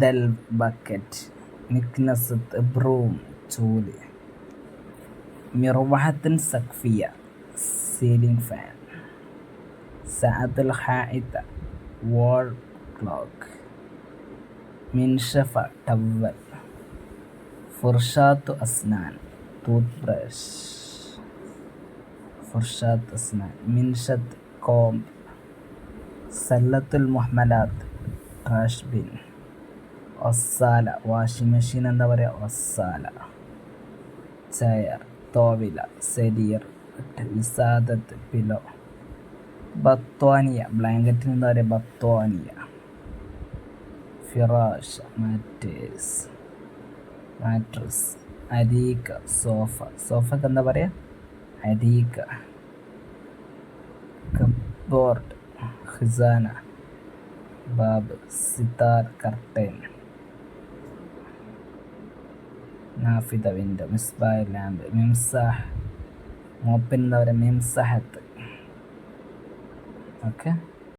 delve bucket, മിക്നസത്ത് broom ചൂല്, മിർവഹത്തൻ സഖ്ഫിയ സീലിംഗ് ഫാൻ, സഅത്തുൽ ഹായിത്ത വാൾ ക്ലോക്ക്, മിൻഷഫ ടവൽ, ഫുർഷാത്തു അസ്നാൻ ടൂത്ത് ബ്രഷ്, ഫുർഷാത്ത് അസ്നാൻ, മിൻഷത്ത് കോംബ്, സല്ലത്തുൽ മുഹ്മലാത്ത് ട്രാഷ് ബിൻ, ഒസാല വാഷിംഗ് മെഷീൻ എന്താ പറയുക, ഒസാല, ചെയർ തോവില, സെരീർ വിസാദത്ത് പിലോ, ബത്വാനിയ ബ്ലാങ്കറ്റിന് എന്താ പറയുക, ബത്വാനിയ, ഫിറാഷ് മാട്രസ്, അരീക്ക സോഫക്ക് എന്താ പറയുക, അരീക്ക, കപ്ബോർഡ് ഖിസാന, ബാബ് സിതാർ കർട്ടൻ, നാഫിദ വിൻഡോ, മിസ്ബാഹ് ലാമ്പ്, മിംസാഹ് മോപ്പിന് എന്താ പറയുക, മിംസഹത്ത്. ഓക്കെ.